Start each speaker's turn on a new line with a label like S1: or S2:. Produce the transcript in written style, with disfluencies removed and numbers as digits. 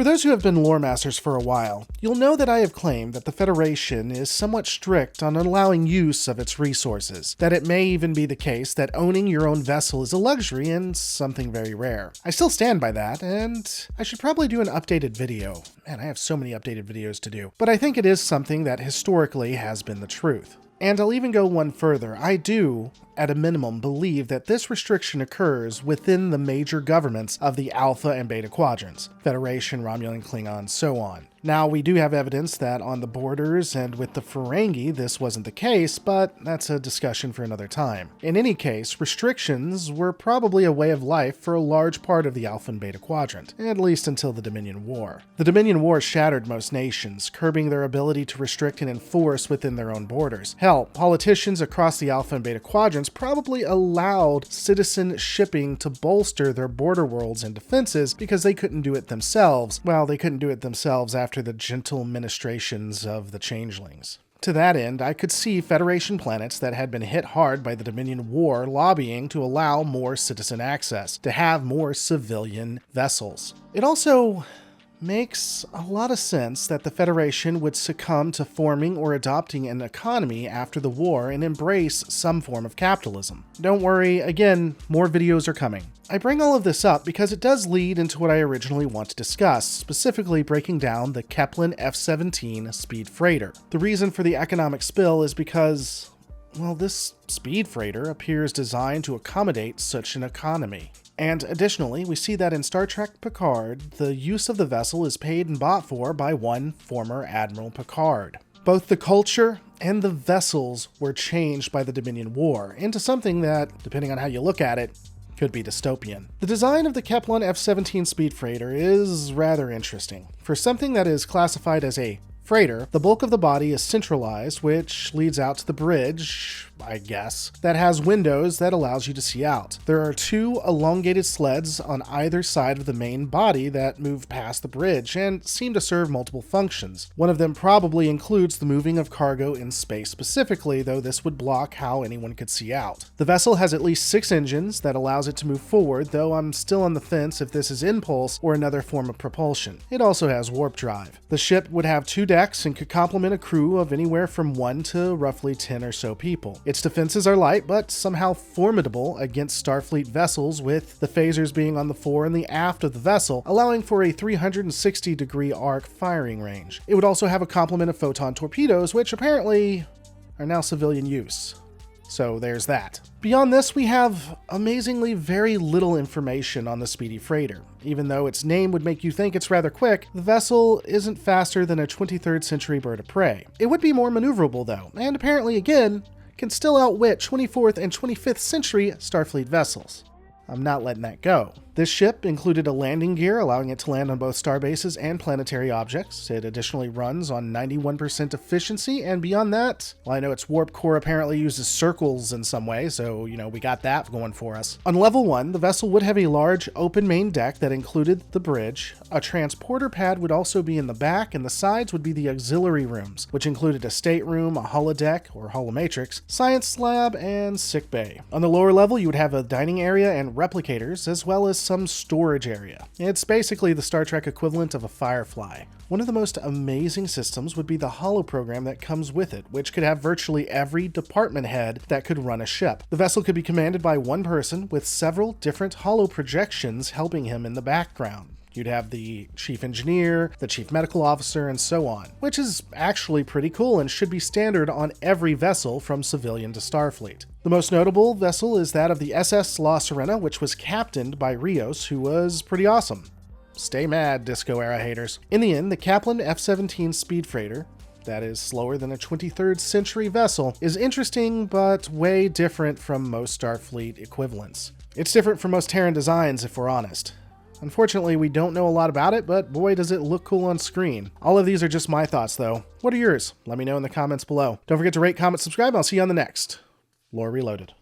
S1: For those who have been lore masters for a while, you'll know that I have claimed that the Federation is somewhat strict on allowing use of its resources, that it may even be the case that owning your own vessel is a luxury and something very rare. I still stand by that, and I should probably do an updated video. Man, I have so many updated videos to do. But I think it is something that historically has been the truth. And I'll even go one further. I do, at a minimum, believe that this restriction occurs within the major governments of the Alpha and Beta quadrants, Federation, Romulan, Klingon, so on. Now, we do have evidence that on the borders and with the Ferengi this wasn't the case, but that's a discussion for another time. In any case, restrictions were probably a way of life for a large part of the Alpha and Beta quadrant, at least until the Dominion War. The Dominion War shattered most nations, curbing their ability to restrict and enforce within their own borders. Hell, politicians across the Alpha and Beta quadrants probably allowed citizen shipping to bolster their border worlds and defenses because they couldn't do it themselves. Well, they couldn't do it themselves after the gentle ministrations of the changelings. To that end, I could see Federation planets that had been hit hard by the Dominion War lobbying to allow more citizen access, to have more civilian vessels. It also makes a lot of sense that the Federation would succumb to forming or adopting an economy after the war and embrace some form of capitalism. Don't worry, again, more videos are coming. I bring all of this up because it does lead into what I originally want to discuss, specifically breaking down the Kaplan F-17 speed freighter. The reason for the economic spill is because, well, this speed freighter appears designed to accommodate such an economy. And additionally, we see that in Star Trek Picard, the use of the vessel is paid and bought for by one former Admiral Picard. Both the culture and the vessels were changed by the Dominion War into something that, depending on how you look at it, could be dystopian. The design of the Kaplan F-17 speed freighter is rather interesting. For something that is classified as a freighter, the bulk of the body is centralized, which leads out to the bridge, I guess, that has windows that allows you to see out. There are two elongated sleds on either side of the main body that move past the bridge and seem to serve multiple functions. One of them probably includes the moving of cargo in space specifically, though this would block how anyone could see out. The vessel has at least 6 engines that allows it to move forward, though I'm still on the fence if this is impulse or another form of propulsion. It also has warp drive. The ship would have 2 decks and could complement a crew of anywhere from 1 to roughly 10 or so people. Its defenses are light, but somehow formidable against Starfleet vessels, with the phasers being on the fore and the aft of the vessel, allowing for a 360-degree arc firing range. It would also have a complement of photon torpedoes, which apparently are now civilian use. So there's that. Beyond this, we have amazingly very little information on the speedy freighter. Even though its name would make you think it's rather quick, the vessel isn't faster than a 23rd century bird of prey. It would be more maneuverable though, and apparently again, can still outwit 24th and 25th century Starfleet vessels. I'm not letting that go. This ship included a landing gear, allowing it to land on both starbases and planetary objects. It additionally runs on 91% efficiency, and beyond that, well, I know its warp core apparently uses circles in some way, so, we got that going for us. On level 1, the vessel would have a large open main deck that included the bridge. A transporter pad would also be in the back, and the sides would be the auxiliary rooms, which included a stateroom, a holodeck, or holomatrix, science lab, and sick bay. On the lower level, you would have a dining area and replicators, as well as some storage area. It's basically the Star Trek equivalent of a Firefly. One of the most amazing systems would be the holo program that comes with it, which could have virtually every department head that could run a ship. The vessel could be commanded by one person with several different holo projections helping him in the background. You'd have the chief engineer, the chief medical officer, and so on, which is actually pretty cool and should be standard on every vessel from civilian to Starfleet. The most notable vessel is that of the SS La Sirena, which was captained by Rios, who was pretty awesome. Stay mad, Disco era haters. In the end, the Kaplan F-17 speed freighter, that is slower than a 23rd century vessel, is interesting but way different from most Starfleet equivalents. It's different from most Terran designs, if we're honest. Unfortunately, we don't know a lot about it, but boy does it look cool on screen. All of these are just my thoughts though. What are yours? Let me know in the comments below. Don't forget to rate, comment, subscribe, and I'll see you on the next Lore Reloaded.